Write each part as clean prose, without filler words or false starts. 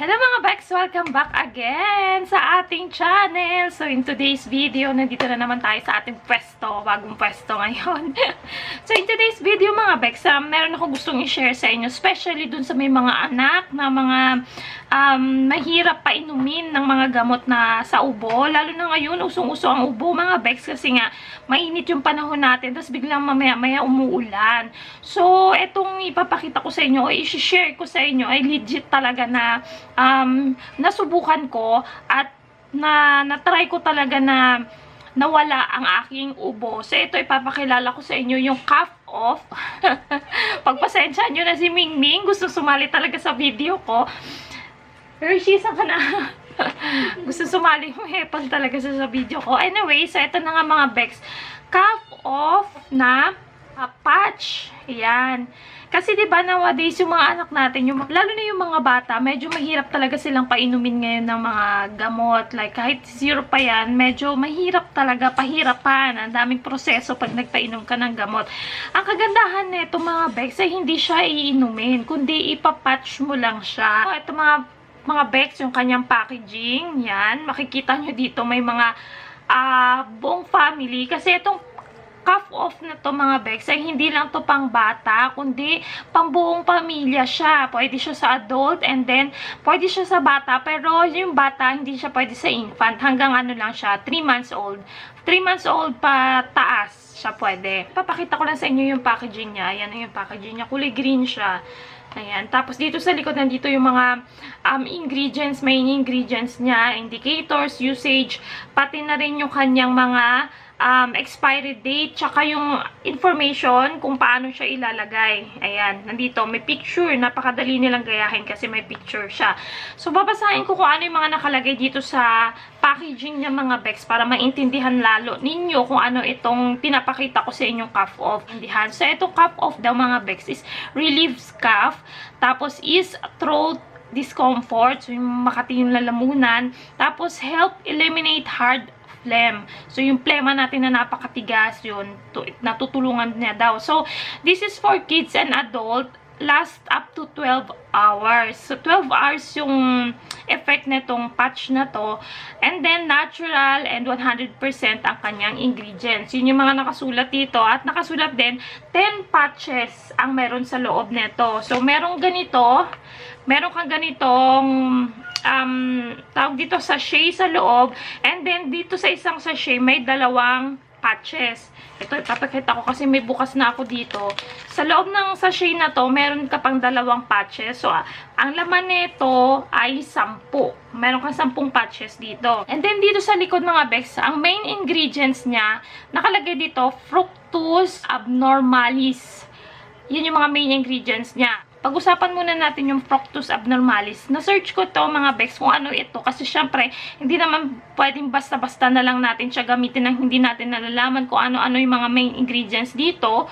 Hello mga Bex! Welcome back again sa ating channel. So in today's video, nandito na naman tayo sa ating pwesto, bagong pwesto ngayon. So in today's video mga Bex, meron ako gustong i-share sa inyo, especially dun sa may mga anak na mga mahirap pa inumin ng mga gamot na sa ubo. Lalo na ngayon, usong-uso ang ubo mga Bex kasi nga mainit yung panahon natin, tapos biglang mamaya-maya umuulan. So etong ipapakita ko sa inyo, o i-share ko sa inyo ay legit talaga na nasubukan ko at na-try ko talaga na nawala ang aking ubo. So, ito ipapakilala ko sa inyo yung cough off. Pagpasensya nyo na si Mingming, gusto sumali talaga sa video ko. Hershey, saan ka na? Gusto sumali yung hepal talaga sa video ko. Anyway, so ito na nga mga Bex. Cough off na patch. Ayan. Kasi diba nowadays yung mga anak natin, lalo na yung mga bata, medyo mahirap talaga silang painumin ngayon ng mga gamot. Like kahit zero pa yan, medyo mahirap talaga, pahirapan. Ang daming proseso pag nagpainom ka ng gamot. Ang kagandahan nito mga Bex ay hindi siya iinumin, kundi ipapatch mo lang siya. Ito mga Bex, yung kanyang packaging, yan. Makikita nyo dito may mga buong family. Kasi itong cough off na to mga Bex ay hindi lang to pang bata, kundi pang buong pamilya siya. Pwede siya sa adult and then pwede siya sa bata, pero yung bata hindi siya pwede sa infant. Hanggang ano lang siya, 3 months old. 3 months old pa taas siya pwede. Papakita ko lang sa inyo yung packaging niya. Ayan yung packaging niya. Kulay green siya. Ayan. Tapos dito sa likod, nandito yung mga ingredients, main ingredients niya, indicators, usage, pati na rin yung kanyang mga expiry date, tsaka yung information kung paano siya ilalagay. Ayan, nandito, may picture. Napakadali nilang gayahin kasi may picture siya. So, babasahin ko kung ano yung mga nakalagay dito sa packaging niya mga Bex para maintindihan lalo ninyo kung ano itong pinapakita ko sa inyong cough off. So, itong cough off daw mga Bex is relieves cough, tapos is throat discomfort, so yung makati yung lalamunan, tapos help eliminate hard phlegm. So, yung plema natin na napakatigas yun, natutulungan niya daw. So, this is for kids and adult, last up to 12 hours. So, 12 hours yung effect nitong patch na to. And then, natural and 100% ang kanyang ingredients. Yun yung mga nakasulat dito. At nakasulat din, 10 patches ang meron sa loob nito. So, meron kang ganitong tawag dito sachet sa loob, and then dito sa isang sachet may dalawang patches. Ito ipapakita ko kasi may bukas na ako dito. Sa loob ng sachet na to, meron ka pang dalawang patches. So, ang laman nito ay 10. Meron kang 10 patches dito. And then dito sa likod mga Bex, ang main ingredients niya, nakalagay dito, fructus abnormalis. Yun yung mga main ingredients niya. Pag-usapan muna natin yung fructus abnormalis. Na-search ko to mga Bex kung ano ito. Kasi syempre, hindi naman pwedeng basta-basta na lang natin siya gamitin nang hindi natin nalalaman kung ano-ano yung mga main ingredients dito.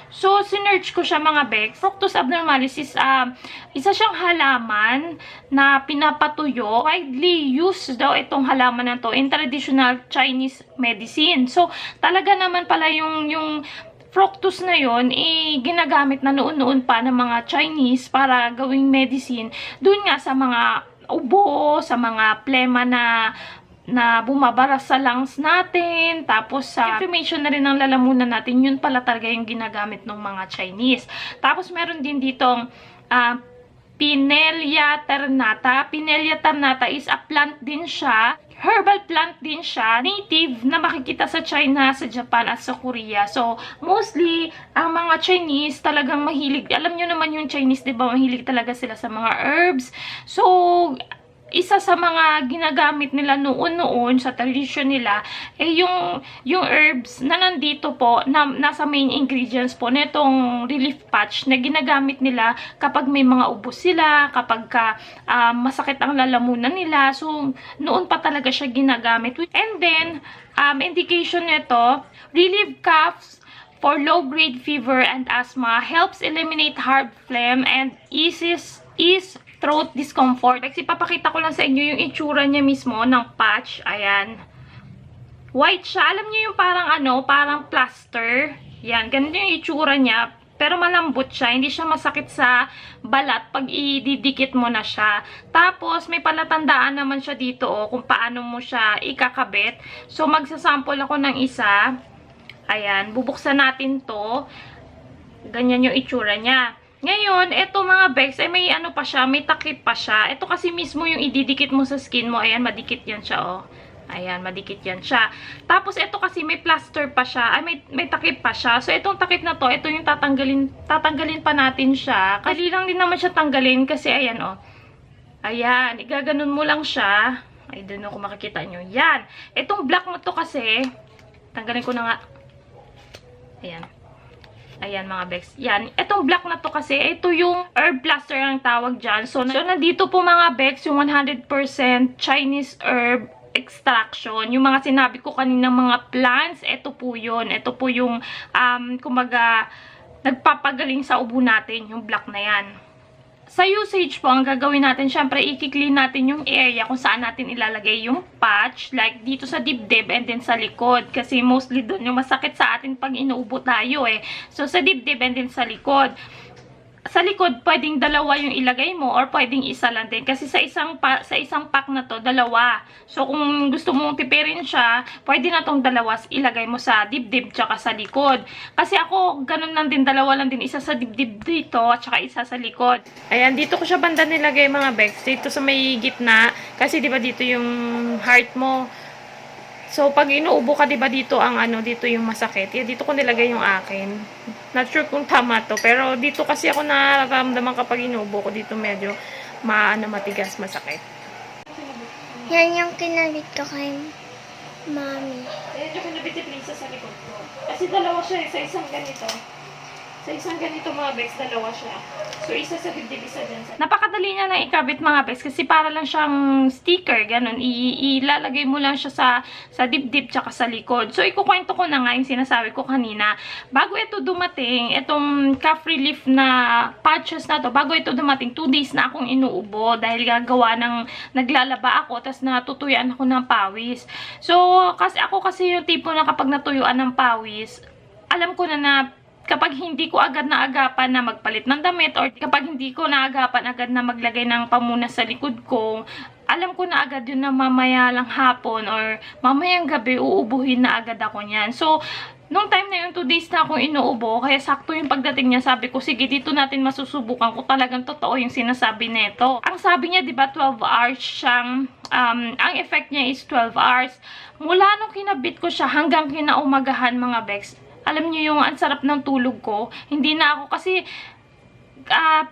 So, sinearch ko siya mga Bex. Fructus abnormalis is isa siyang halaman na pinapatuyo. Widely used daw itong halaman na to in traditional Chinese medicine. So, talaga naman pala yung fructus na yun, ginagamit na noon-noon pa ng mga Chinese para gawing medicine. Doon nga sa mga ubo, sa mga plema na bumabara sa lungs natin, tapos sa inflammation na rin ng lalamunan natin, yun pala talaga yung ginagamit ng mga Chinese. Tapos meron din ditong Pinellia ternata. Pinellia ternata is a plant din siya. Herbal plant din siya. Native na makikita sa China, sa Japan, at sa Korea. So, mostly, ang mga Chinese talagang mahilig. Alam nyo naman yung Chinese, diba? Mahilig talaga sila sa mga herbs. So, isa sa mga ginagamit nila noon sa tradition nila yung herbs na nandito po nasa main ingredients po nitong relief patch na ginagamit nila kapag may mga ubo sila, kapag masakit ang lalamunan nila. So noon pa talaga siya ginagamit. And then indication nito, relieve coughs for low-grade fever and asthma, helps eliminate hard phlegm and ease throat discomfort. Kasi papakita ko lang sa inyo yung itsura niya mismo ng patch. Ayan. White siya. Alam niyo yung parang parang plaster. Yan. Ganito yung itsura niya. pero malambot siya. Hindi siya masakit sa balat pag ididikit mo na siya. Tapos, may palatandaan naman siya dito, kung paano mo siya ikakabit. So, magsasample ako ng isa. Ayan, bubuksan natin to. Ganyan yung itsura niya. Ngayon, eto mga Bex, ay may ano pa siya, may takip pa siya. Ito kasi mismo yung ididikit mo sa skin mo. Ayan, madikit yan siya, Ayan, madikit yan siya. Tapos, ito kasi may plaster pa siya. Ay, may takip pa siya. So, itong takip na to, ito yung tatanggalin pa natin siya. Kali lang din naman siya tanggalin kasi, ayan, Ayan, igaganon mo lang siya. Ay, doon ako makikita nyo. Yan. Itong black mo to kasi, tanggalin ko na nga. Ayan. Ayan mga Bex. Yan. Itong black na to kasi, ito yung herb plaster ang tawag dyan. So nandito po mga Bex, yung 100% Chinese herb extraction. Yung mga sinabi ko kanina mga plants, ito po yun. Ito po yung, kumaga, nagpapagaling sa ubo natin, yung black na yan. Sa usage po, ang gagawin natin, syempre, i-clean natin yung area kung saan natin ilalagay yung patch, like dito sa dibdib and then sa likod. Kasi mostly doon yung masakit sa atin pag inuubo tayo So, sa dibdib and then sa likod. Sa likod, pwedeng dalawa yung ilagay mo or pwedeng isa lang din. Kasi sa isang pack na to, dalawa. So, kung gusto mong tipirin siya, pwede na tong dalawa ilagay mo sa dibdib tsaka sa likod. Kasi ako, ganun lang din, dalawa lang din. Isa sa dibdib dito at tsaka isa sa likod. Ayan, dito ko siya banda nilagay mga Bex. Dito sa may gitna. Kasi diba dito yung heart mo. So, pag inuubo ka, diba dito ang dito yung masakit. Dito ko nilagay yung akin. Not sure kung tama to. Pero dito kasi ako nararamdaman kapag inuubo ko. Dito medyo matigas, masakit. Yan yung kinabit ko kay Mami. Ayan yung kinabit ni Princess sa likod ko. Kasi dalawa siya sa isang ganito. Sa isang ganito mga Bex, dalawa siya. So, isa sa dibdib, isa dyan sa... Napakadali niya lang ikabit mga Bex kasi para lang siyang sticker, ganun. Ilalagay mo lang siya sa dibdib tsaka sa likod. So, ikukwento ko na nga yung sinasabi ko kanina. Bago ito dumating, itong cough relief na patches na to, bago ito dumating, 2 days na akong inuubo dahil gagawa ng naglalaba ako, tas natutuyuan ako ng pawis. So, kasi ako kasi yung tipo na kapag natuyuan ng pawis, alam ko na kapag hindi ko agad naagapan na magpalit ng damit or kapag hindi ko naagapan agad na maglagay ng pamunas sa likod ko, alam ko na agad yun na mamaya lang hapon or mamayang gabi uubuhin na agad ako niyan. So, nung time na yun, 2 days na akong inuubo, kaya sakto yung pagdating niya, sabi ko, sige, dito natin masusubukan kung talagang totoo yung sinasabi nito. Ang sabi niya, diba, 12 hours siyang, ang effect niya is 12 hours. Mula nung kinabit ko siya hanggang kinaumagahan mga Bex, alam niyo yung ang sarap ng tulog ko. Hindi na ako kasi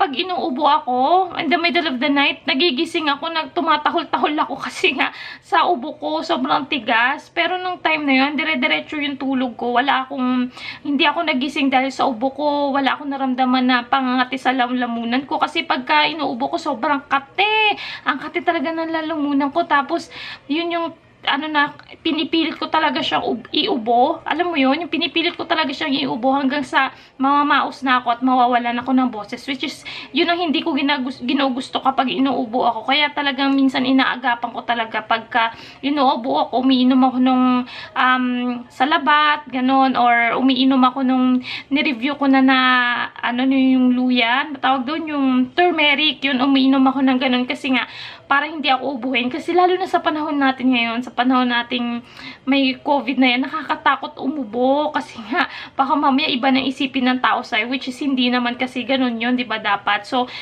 pag inuubo ako, in the middle of the night, nagigising ako, tumatahol-tahol ako kasi nga sa ubo ko sobrang tigas. Pero nung time na yun, dire-diretso yung tulog ko. Hindi ako nagising dahil sa ubo ko. Wala akong naramdaman na pangangati sa lamunan ko. Kasi pagka inuubo ko, sobrang kate. Ang kate talaga ng lalamunan ko. Tapos, yun yung pinipilit ko talaga siyang iubo. Alam mo yun, yung pinipilit ko talaga siyang iubo hanggang sa mamamaos na ako at mawawalan ako ng boses. Which is, yun ang hindi ko ginugusto kapag inuubo ako. Kaya talagang minsan inaagapan ko talaga pagka inuubo ako, umiinom ako nung salabat, ganon, or umiinom ako nung nireview ko na yung luya, tawag doon yung turmeric, yun, umiinom ako ng ganon kasi nga, para hindi ako ubuhin. Kasi lalo na sa panahon natin ngayon, sa panahon nating may COVID na yan, nakakatakot umubo. Kasi nga, baka mamaya iba nang isipin ng tao sa'yo, which is hindi naman kasi ganun yun, di ba dapat? So,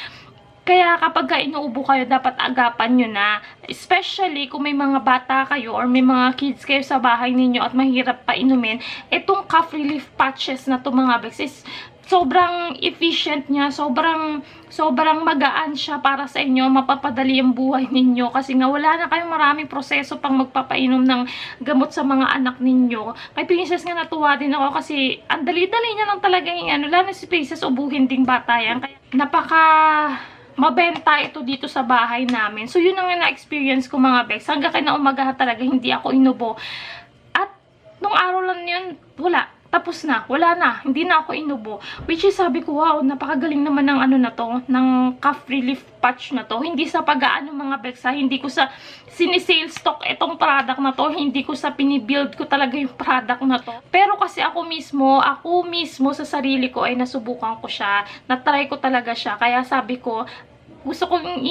kaya kapag inuubo kayo, dapat agapan nyo na. Especially kung may mga bata kayo or may mga kids kayo sa bahay ninyo at mahirap pa inumin, itong cough relief patches na to mga Bex is sobrang efficient niya, sobrang magaan siya para sa inyo, mapapadali ang buhay ninyo kasi nga wala na kayong maraming proseso pang magpapainom ng gamot sa mga anak ninyo. Kay Princess nga natuwa din ako kasi ang dali-dali niya lang talaga yung lalo si Princess ubuhin ding bata yan. Kaya mabenta ito dito sa bahay namin. So yun ang na-experience ko mga Bex. Hanggang kinaumagahan talaga hindi ako inubo. At nung araw lang yun, wala. tapos na, wala na, hindi na ako inubo. Which is sabi ko, wow, napakagaling naman ng ano na to, ng cough relief patch na to. Hindi sa pag-aano mga Bex, ha? Hindi ko sa sinisale stock itong product na to, hindi ko sa pinibuild ko talaga yung product na to. Pero kasi ako mismo sa sarili ko ay nasubukan ko siya, natry ko talaga siya. Kaya sabi ko, gusto kong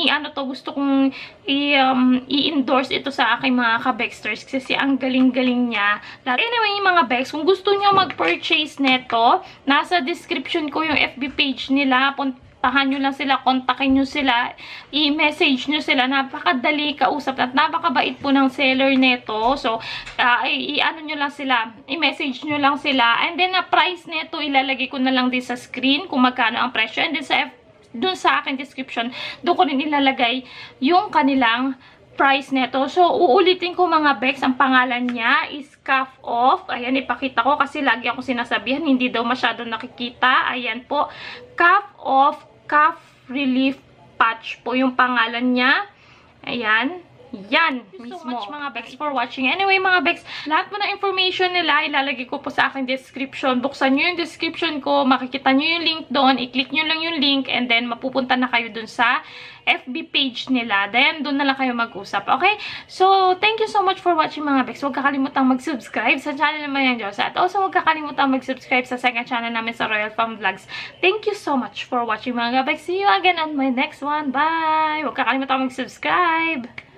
i-endorse ito sa aking mga ka-Bexters kasi ang galing-galing niya. Anyway, mga Bex, kung gusto niyo mag-purchase neto, nasa description ko yung FB page nila. Puntahan nyo lang sila, kontakin nyo sila, i-message nyo sila. Napakadali kausap at napakabait po ng seller neto. So, i-ano nyo lang sila, i-message nyo lang sila. And then, na price neto, ilalagay ko na lang din sa screen kung magkano ang presyo. And then, dun sa akin description, doon ko rin ilalagay yung kanilang price neto. So, uulitin ko mga Bex, ang pangalan niya is Cough Off. Ayan, ipakita ko kasi lagi ako sinasabihan, hindi daw masyado nakikita. Ayan po, Cough Off, Cough Relief Patch po yung pangalan niya. Ayan. Yan, mismo. So much mga Bex for watching. Anyway mga Bex, lahat po ng information nila ilalagay ko po sa aking description. Buksan nyo yung description ko, makikita nyo yung link doon, i-click nyo lang yung link and then mapupunta na kayo dun sa FB page nila. Then, doon na lang kayo mag-usap. Okay? So, thank you so much for watching mga Bex. Huwag kakalimutan mag-subscribe sa channel naman ng Diyos. At also, huwag kakalimutan mag-subscribe sa second channel namin sa Royal Farm Vlogs. Thank you so much for watching mga Bex. See you again on my next one. Bye! Huwag kakalimutan mag-subscribe!